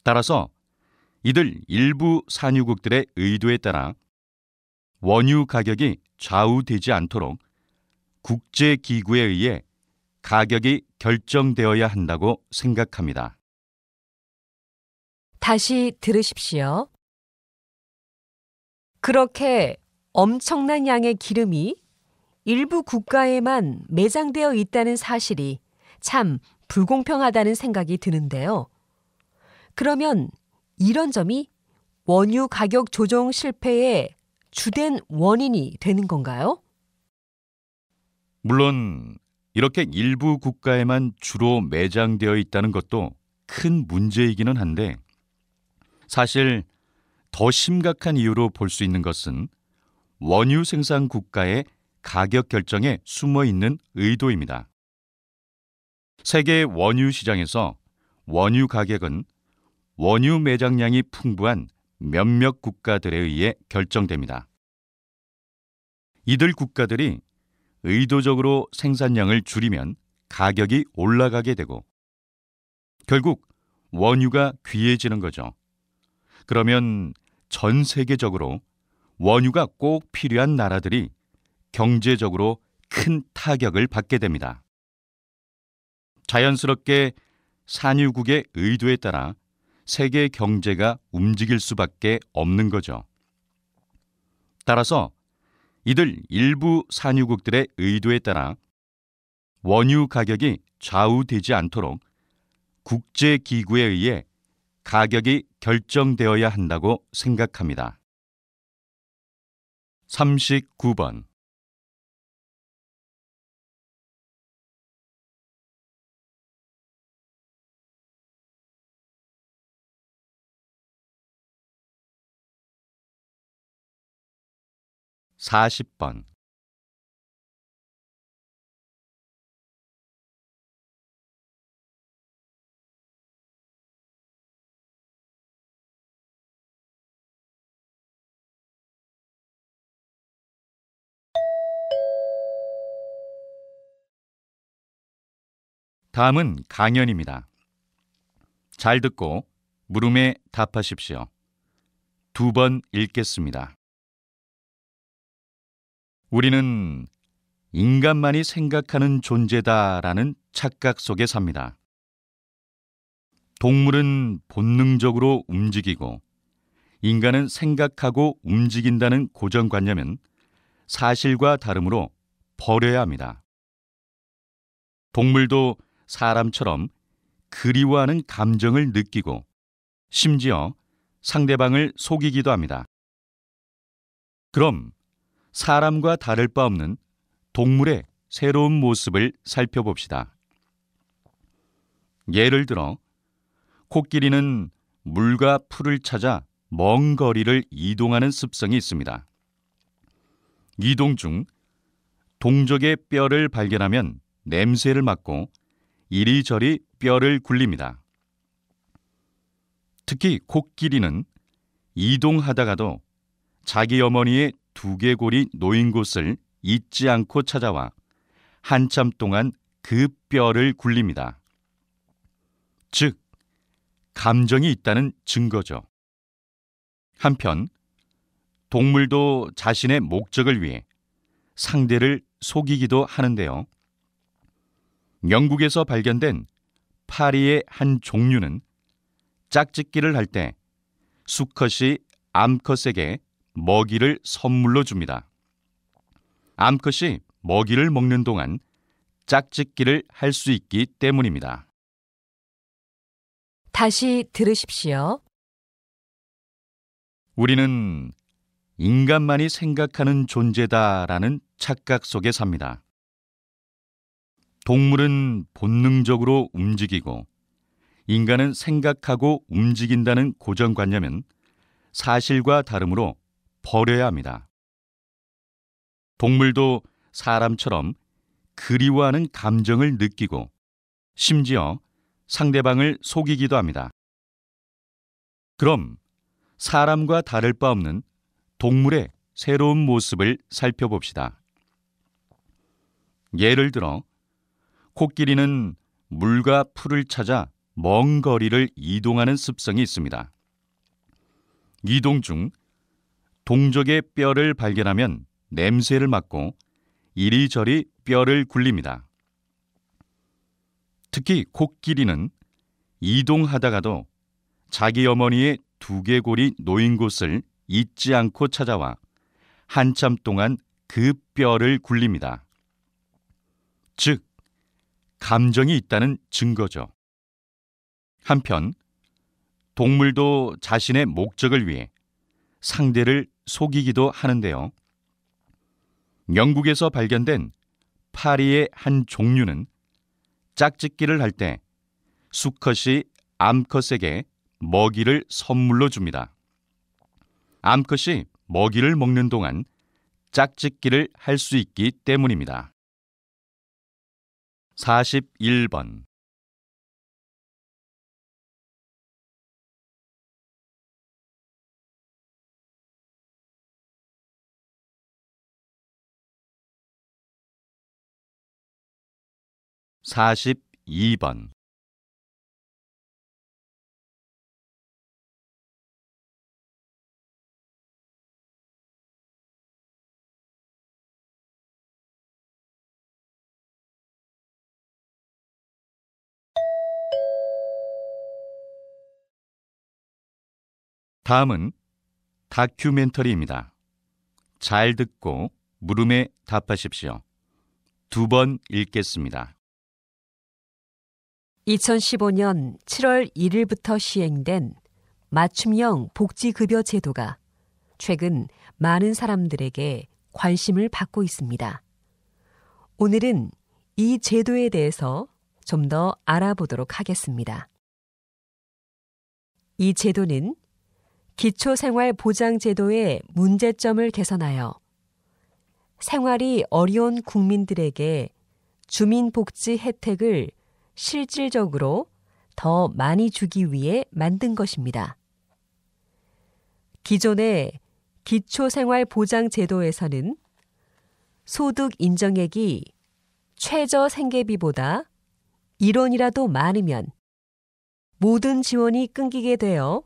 따라서 이들 일부 산유국들의 의도에 따라 원유 가격이 좌우되지 않도록 국제기구에 의해 가격이 결정되어야 한다고 생각합니다. 다시 들으십시오. 그렇게 엄청난 양의 기름이 일부 국가에만 매장되어 있다는 사실이 참 불공평하다는 생각이 드는데요. 그러면 이런 점이 원유 가격 조정 실패의 주된 원인이 되는 건가요? 물론 이렇게 일부 국가에만 주로 매장되어 있다는 것도 큰 문제이기는 한데, 사실 더 심각한 이유로 볼 수 있는 것은 원유 생산 국가의 가격 결정에 숨어 있는 의도입니다. 세계 원유 시장에서 원유 가격은 원유 매장량이 풍부한 몇몇 국가들에 의해 결정됩니다. 이들 국가들이 의도적으로 생산량을 줄이면 가격이 올라가게 되고 결국 원유가 귀해지는 거죠. 그러면 전 세계적으로 원유가 꼭 필요한 나라들이 경제적으로 큰 타격을 받게 됩니다. 자연스럽게 산유국의 의도에 따라 세계 경제가 움직일 수밖에 없는 거죠. 따라서 이들 일부 산유국들의 의도에 따라 원유 가격이 좌우되지 않도록 국제기구에 의해 가격이 결정되어야 한다고 생각합니다. 39번. 40번. '다음은 강연입니다. 잘 듣고 물음에 답하십시오. 2번 읽겠습니다. 우리는 인간만이 생각하는 존재다라는 착각 속에 삽니다. 동물은 본능적으로 움직이고 인간은 생각하고 움직인다는 고정관념은 사실과 다르므로 버려야 합니다. 동물도 사람처럼 그리워하는 감정을 느끼고 심지어 상대방을 속이기도 합니다. 그럼 사람과 다를 바 없는 동물의 새로운 모습을 살펴봅시다. 예를 들어 코끼리는 물과 풀을 찾아 먼 거리를 이동하는 습성이 있습니다. 이동 중 동족의 뼈를 발견하면 냄새를 맡고 이리저리 뼈를 굴립니다. 특히 코끼리는 이동하다가도 자기 어머니의 두개골이 놓인 곳을 잊지 않고 찾아와 한참 동안 그 뼈를 굴립니다. 즉, 감정이 있다는 증거죠. 한편 동물도 자신의 목적을 위해 상대를 속이기도 하는데요. 영국에서 발견된 파리의 한 종류는 짝짓기를 할 때 수컷이 암컷에게 먹이를 선물로 줍니다. 암컷이 먹이를 먹는 동안 짝짓기를 할 수 있기 때문입니다. 다시 들으십시오. 우리는 인간만이 생각하는 존재다라는 착각 속에 삽니다. 동물은 본능적으로 움직이고 인간은 생각하고 움직인다는 고정관념은 사실과 다르므로 버려야 합니다. 동물도 사람처럼 그리워하는 감정을 느끼고 심지어 상대방을 속이기도 합니다. 그럼 사람과 다를 바 없는 동물의 새로운 모습을 살펴봅시다. 예를 들어 코끼리는 물과 풀을 찾아 먼 거리를 이동하는 습성이 있습니다. 이동 중 동족의 뼈를 발견하면 냄새를 맡고 이리저리 뼈를 굴립니다. 특히 코끼리는 이동하다가도 자기 어머니의 두개골이 놓인 곳을 잊지 않고 찾아와 한참 동안 그 뼈를 굴립니다. 즉, 감정이 있다는 증거죠. 한편 동물도 자신의 목적을 위해 상대를 속이기도 하는데요. 영국에서 발견된 파리의 한 종류는 짝짓기를 할 때 수컷이 암컷에게 먹이를 선물로 줍니다. 암컷이 먹이를 먹는 동안 짝짓기를 할 수 있기 때문입니다. 41번 42번 다음은 다큐멘터리입니다. 잘 듣고 물음에 답하십시오. 2번 읽겠습니다. 2015년 7월 1일부터 시행된 맞춤형 복지급여 제도가 최근 많은 사람들에게 관심을 받고 있습니다. 오늘은 이 제도에 대해서 좀 더 알아보도록 하겠습니다. 이 제도는 기초생활보장제도의 문제점을 개선하여 생활이 어려운 국민들에게 주민복지 혜택을 실질적으로 더 많이 주기 위해 만든 것입니다. 기존의 기초생활보장제도에서는 소득 인정액이 최저 생계비보다 1원이라도 많으면 모든 지원이 끊기게 되어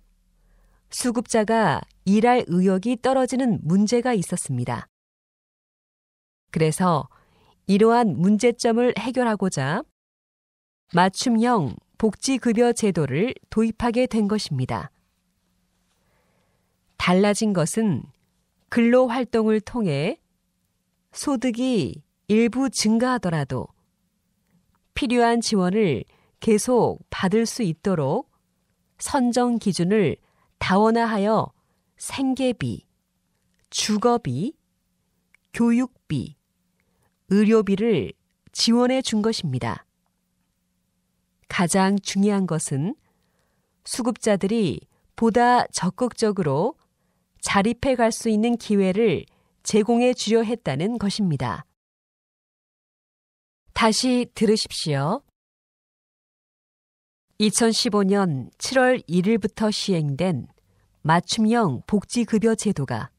수급자가 일할 의욕이 떨어지는 문제가 있었습니다. 그래서 이러한 문제점을 해결하고자 맞춤형 복지급여 제도를 도입하게 된 것입니다. 달라진 것은 근로활동을 통해 소득이 일부 증가하더라도 필요한 지원을 계속 받을 수 있도록 선정 기준을 다원화하여 생계비, 주거비, 교육비, 의료비를 지원해 준 것입니다. 가장 중요한 것은 수급자들이 보다 적극적으로 자립해 갈 수 있는 기회를 제공해 주려 했다는 것입니다. 다시 들으십시오. 2015년 7월 1일부터 시행된 맞춤형 복지급여 제도가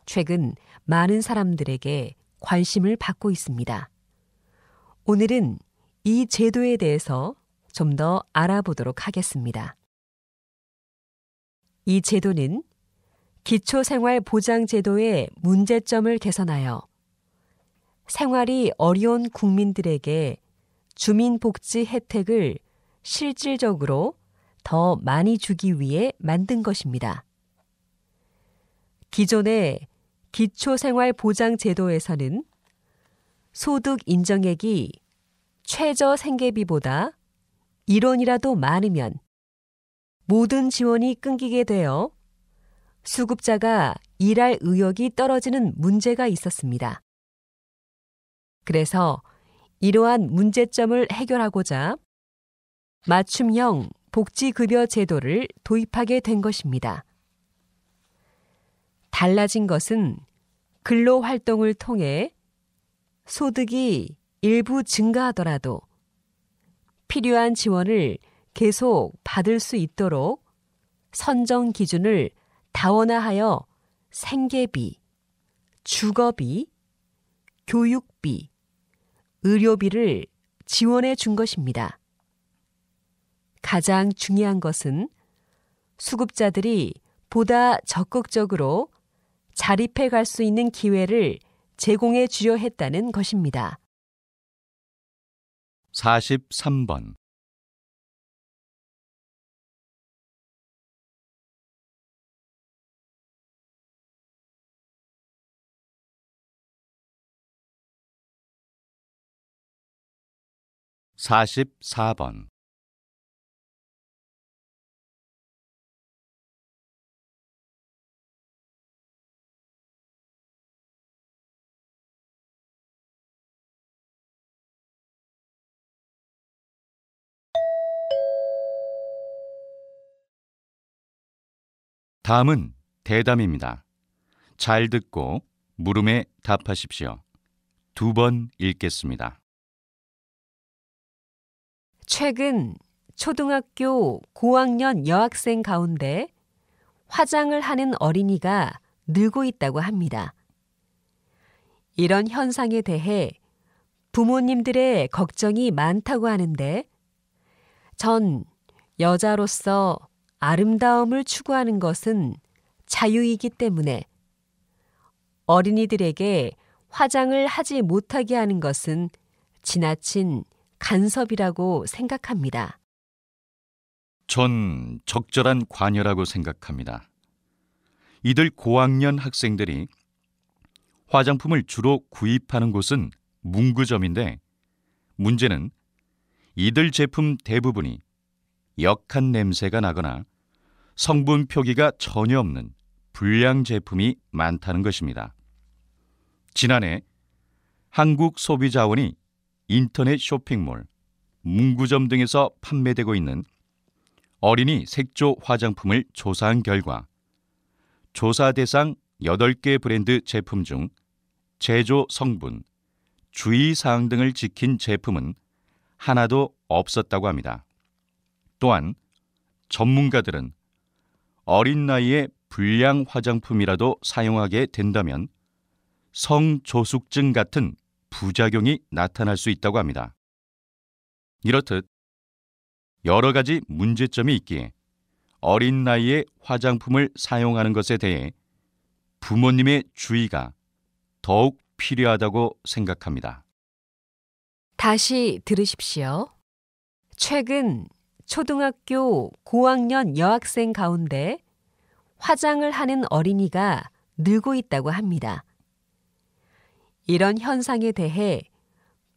최근 많은 사람들에게 관심을 받고 있습니다. 오늘은 이 제도에 대해서 좀 더 알아보도록 하겠습니다. 이 제도는 기초생활보장제도의 문제점을 개선하여 생활이 어려운 국민들에게 주민복지 혜택을 실질적으로 더 많이 주기 위해 만든 것입니다. 기존의 기초생활보장제도에서는 소득 인정액이 최저생계비보다 1원이라도 많으면 모든 지원이 끊기게 되어 수급자가 일할 의욕이 떨어지는 문제가 있었습니다. 그래서 이러한 문제점을 해결하고자 맞춤형 복지급여 제도를 도입하게 된 것입니다. 달라진 것은 근로활동을 통해 소득이 일부 증가하더라도 필요한 지원을 계속 받을 수 있도록 선정 기준을 다원화하여 생계비, 주거비, 교육비, 의료비를 지원해 준 것입니다. 가장 중요한 것은 수급자들이 보다 적극적으로 자립해 갈 수 있는 기회를 제공해 주려 했다는 것입니다. 43번 44번 다음은 대담입니다. 잘 듣고 물음에 답하십시오. 2번 읽겠습니다. 최근 초등학교 고학년 여학생 가운데 화장을 하는 어린이가 늘고 있다고 합니다. 이런 현상에 대해 부모님들의 걱정이 많다고 하는데 전 여자로서 아름다움을 추구하는 것은 자유이기 때문에 어린이들에게 화장을 하지 못하게 하는 것은 지나친 간섭이라고 생각합니다. 전 적절한 관여라고 생각합니다. 이들 고학년 학생들이 화장품을 주로 구입하는 곳은 문구점인데 문제는 이들 제품 대부분이 역한 냄새가 나거나 성분 표기가 전혀 없는 불량 제품이 많다는 것입니다. 지난해 한국소비자원이 인터넷 쇼핑몰, 문구점 등에서 판매되고 있는 어린이 색조 화장품을 조사한 결과 조사 대상 8개 브랜드 제품 중 제조 성분, 주의사항 등을 지킨 제품은 하나도 없었다고 합니다. 또한 전문가들은 어린 나이에 불량 화장품이라도 사용하게 된다면 성조숙증 같은 부작용이 나타날 수 있다고 합니다. 이렇듯 여러 가지 문제점이 있기에 어린 나이에 화장품을 사용하는 것에 대해 부모님의 주의가 더욱 필요하다고 생각합니다. 다시 들으십시오. 최근 초등학교 고학년 여학생 가운데 화장을 하는 어린이가 늘고 있다고 합니다. 이런 현상에 대해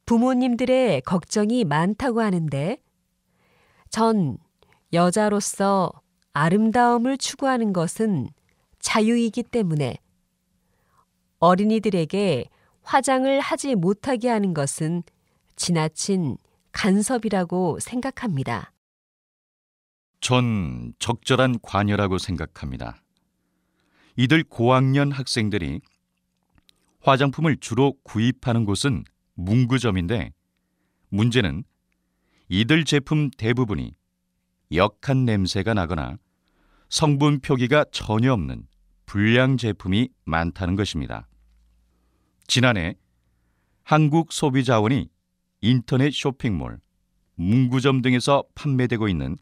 부모님들의 걱정이 많다고 하는데 전 여자로서 아름다움을 추구하는 것은 자유이기 때문에 어린이들에게 화장을 하지 못하게 하는 것은 지나친 간섭이라고 생각합니다. 전 적절한 관여라고 생각합니다. 이들 고학년 학생들이 화장품을 주로 구입하는 곳은 문구점인데 문제는 이들 제품 대부분이 역한 냄새가 나거나 성분 표기가 전혀 없는 불량 제품이 많다는 것입니다. 지난해 한국소비자원이 인터넷 쇼핑몰, 문구점 등에서 판매되고 있는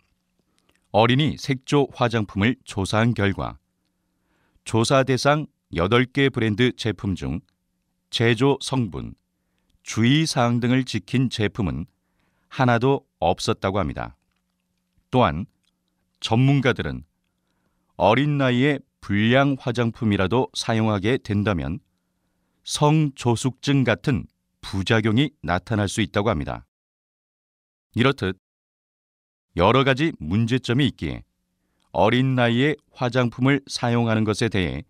어린이 색조 화장품을 조사한 결과 조사 대상 8개 브랜드 제품 중 제조 성분, 주의사항 등을 지킨 제품은 하나도 없었다고 합니다. 또한 전문가들은 어린 나이에 불량 화장품이라도 사용하게 된다면 성조숙증 같은 부작용이 나타날 수 있다고 합니다. 이렇듯 여러 가지 문제점이 있기에 어린 나이에 화장품을 사용하는 것에 대해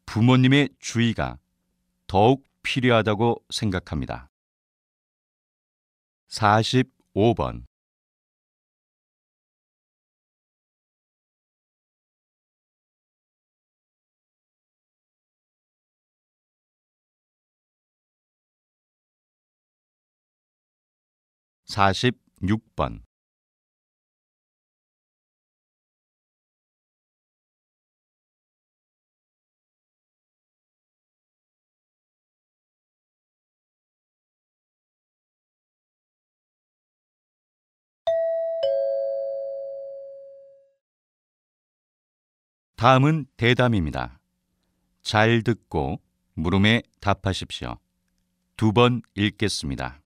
부모님의 주의가 더욱 필요하다고 생각합니다. 45번 46번 다음은 대담입니다. 잘 듣고 물음에 답하십시오. 2번 읽겠습니다.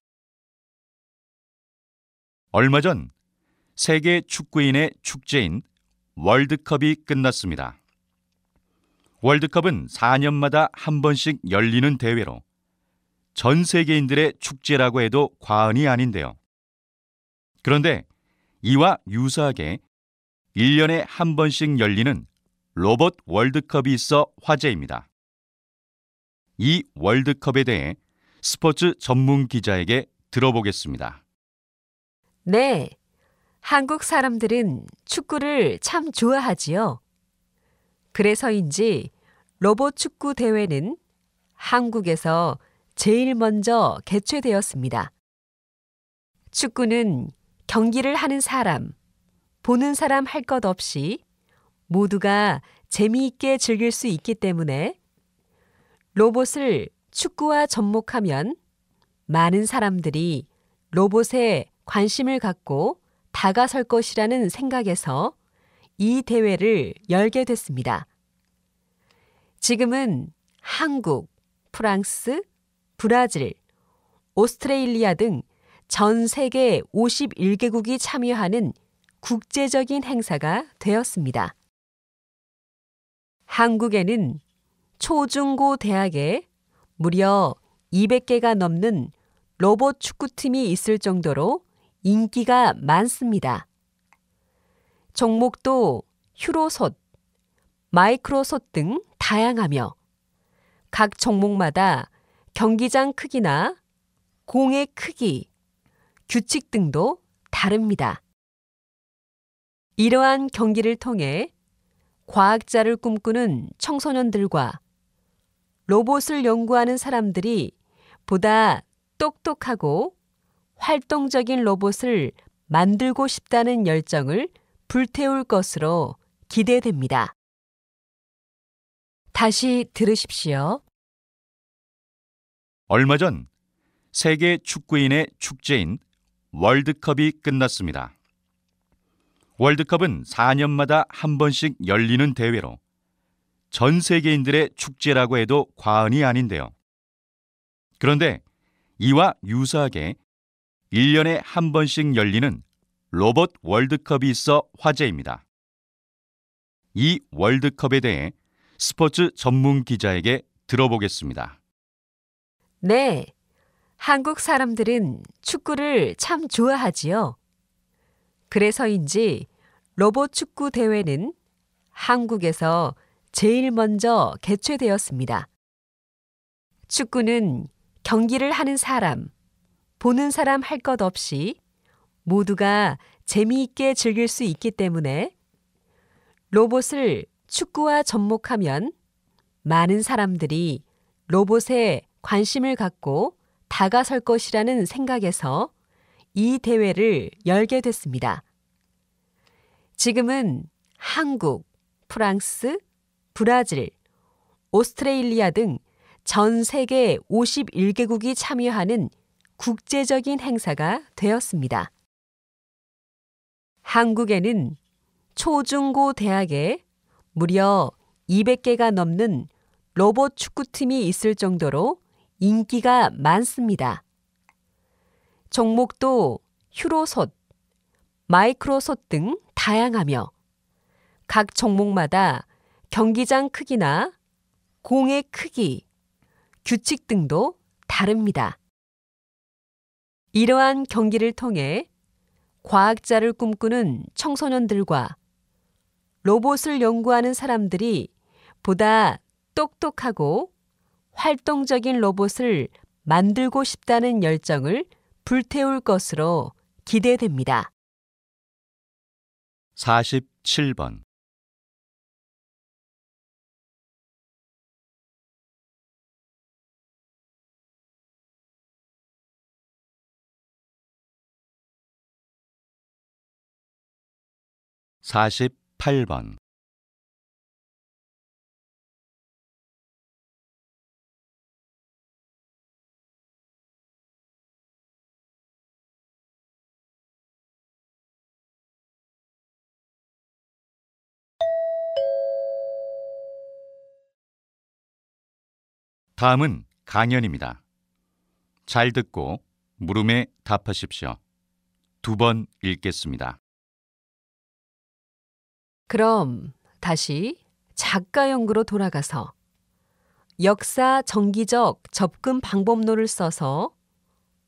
얼마 전 세계 축구인의 축제인 월드컵이 끝났습니다. 월드컵은 4년마다 한 번씩 열리는 대회로 전 세계인들의 축제라고 해도 과언이 아닌데요. 그런데 이와 유사하게 1년에 한 번씩 열리는 로봇 월드컵이 있어 화제입니다. 이 월드컵에 대해 스포츠 전문 기자에게 들어보겠습니다. 네, 한국 사람들은 축구를 참 좋아하지요. 그래서인지 로봇 축구 대회는 한국에서 제일 먼저 개최되었습니다. 축구는 경기를 하는 사람, 보는 사람 할 것 없이 모두가 재미있게 즐길 수 있기 때문에 로봇을 축구와 접목하면 많은 사람들이 로봇에 관심을 갖고 다가설 것이라는 생각에서 이 대회를 열게 됐습니다. 지금은 한국, 프랑스, 브라질, 오스트레일리아 등 전 세계 51개국이 참여하는 국제적인 행사가 되었습니다. 한국에는 초중고 대학에 무려 200개가 넘는 로봇 축구팀이 있을 정도로 인기가 많습니다. 종목도 휴로솥, 마이크로솥 등 다양하며 각 종목마다 경기장 크기나 공의 크기, 규칙 등도 다릅니다. 이러한 경기를 통해 과학자를 꿈꾸는 청소년들과 로봇을 연구하는 사람들이 보다 똑똑하고 활동적인 로봇을 만들고 싶다는 열정을 불태울 것으로 기대됩니다. 다시 들으십시오. 얼마 전 세계 축구인의 축제인 월드컵이 끝났습니다. 월드컵은 4년마다 한 번씩 열리는 대회로 전 세계인들의 축제라고 해도 과언이 아닌데요. 그런데 이와 유사하게 1년에 한 번씩 열리는 로봇 월드컵이 있어 화제입니다. 이 월드컵에 대해 스포츠 전문 기자에게 들어보겠습니다. 네, 한국 사람들은 축구를 참 좋아하지요. 그래서인지 로봇 축구 대회는 한국에서 제일 먼저 개최되었습니다. 축구는 경기를 하는 사람, 보는 사람 할 것 없이 모두가 재미있게 즐길 수 있기 때문에 로봇을 축구와 접목하면 많은 사람들이 로봇에 관심을 갖고 다가설 것이라는 생각에서 이 대회를 열게 됐습니다. 지금은 한국, 프랑스, 브라질, 오스트레일리아 등 전 세계 51개국이 참여하는 국제적인 행사가 되었습니다. 한국에는 초중고 대학에 무려 200개가 넘는 로봇 축구팀이 있을 정도로 인기가 많습니다. 종목도 휴로솥, 마이크로솥 등 다양하며 각 종목마다 경기장 크기나 공의 크기, 규칙 등도 다릅니다. 이러한 경기를 통해 과학자를 꿈꾸는 청소년들과 로봇을 연구하는 사람들이 보다 똑똑하고 활동적인 로봇을 만들고 싶다는 열정을 불태울 것으로 기대됩니다. 47번. (48번) 다음은 강연입니다. 잘 듣고 물음에 답하십시오. 2번 읽겠습니다. 그럼 다시 작가 연구로 돌아가서 역사 정기적 접근 방법론을 써서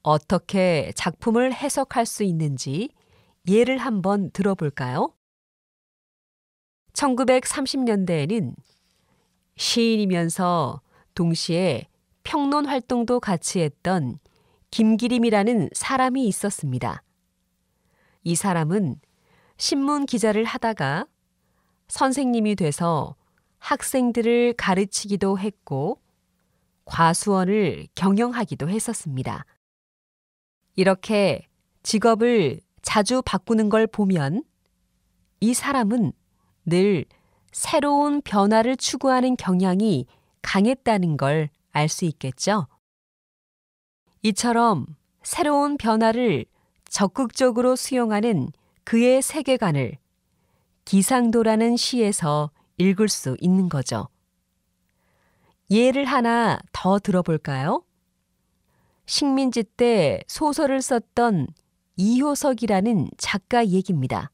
어떻게 작품을 해석할 수 있는지 예를 한번 들어볼까요? 1930년대에는 시인이면서 동시에 평론 활동도 같이 했던 김기림이라는 사람이 있었습니다. 이 사람은 신문 기자를 하다가 선생님이 돼서 학생들을 가르치기도 했고 과수원을 경영하기도 했었습니다. 이렇게 직업을 자주 바꾸는 걸 보면 이 사람은 늘 새로운 변화를 추구하는 경향이 강했다는 걸 알 수 있겠죠. 이처럼 새로운 변화를 적극적으로 수용하는 그의 세계관을 기상도라는 시에서 읽을 수 있는 거죠. 예를 하나 더 들어볼까요? 식민지 때 소설을 썼던 이효석이라는 작가 얘기입니다.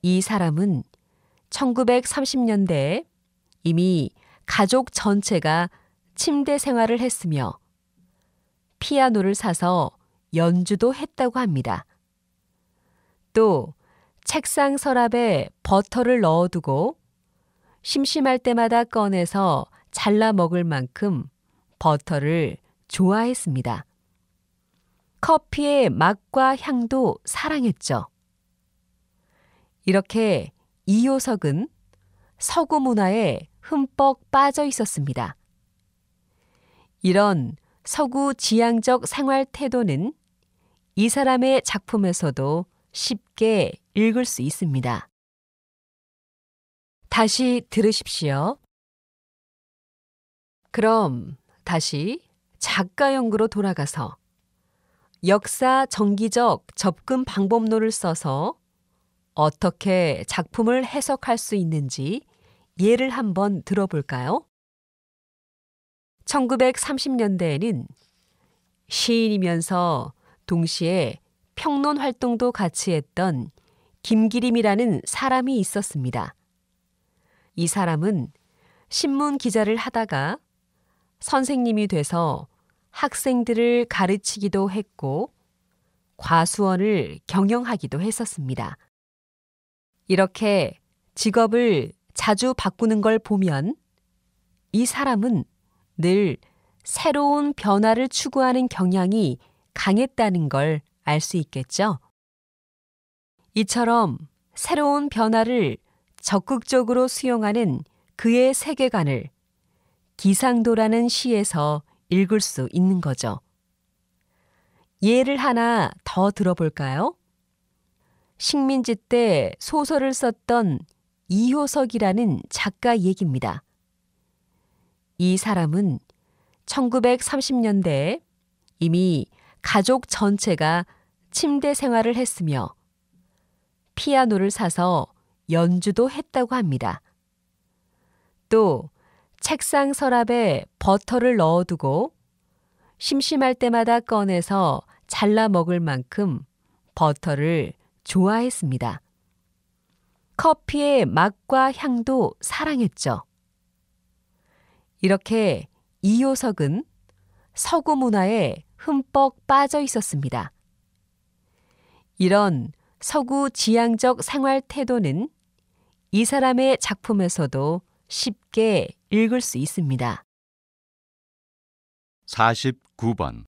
이 사람은 1930년대에 이미 가족 전체가 침대 생활을 했으며 피아노를 사서 연주도 했다고 합니다. 또 책상 서랍에 버터를 넣어두고 심심할 때마다 꺼내서 잘라 먹을 만큼 버터를 좋아했습니다. 커피의 맛과 향도 사랑했죠. 이렇게 이효석은 서구 문화에 흠뻑 빠져 있었습니다. 이런 서구 지향적 생활 태도는 이 사람의 작품에서도 쉽게 읽을 수 있습니다. 다시 들으십시오. 그럼 다시 작가 연구로 돌아가서 역사 정기적 접근 방법론을 써서 어떻게 작품을 해석할 수 있는지 예를 한번 들어볼까요? 1930년대에는 시인이면서 동시에 평론 활동도 같이 했던 김기림이라는 사람이 있었습니다. 이 사람은 신문 기자를 하다가 선생님이 돼서 학생들을 가르치기도 했고 과수원을 경영하기도 했었습니다. 이렇게 직업을 자주 바꾸는 걸 보면 이 사람은 늘 새로운 변화를 추구하는 경향이 강했다는 걸 알 수 있겠죠. 이처럼 새로운 변화를 적극적으로 수용하는 그의 세계관을 기상도라는 시에서 읽을 수 있는 거죠. 예를 하나 더 들어볼까요? 식민지 때 소설을 썼던 이효석이라는 작가 얘기입니다. 이 사람은 1930년대에 이미 가족 전체가 침대 생활을 했으며 피아노를 사서 연주도 했다고 합니다. 또 책상 서랍에 버터를 넣어두고 심심할 때마다 꺼내서 잘라 먹을 만큼 버터를 좋아했습니다. 커피의 맛과 향도 사랑했죠. 이렇게 이효석은 서구 문화에 흠뻑 빠져 있었습니다. 이런 서구 지향적 생활 태도는 이 사람의 작품에서도 쉽게 읽을 수 있습니다. 49번.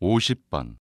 (50번)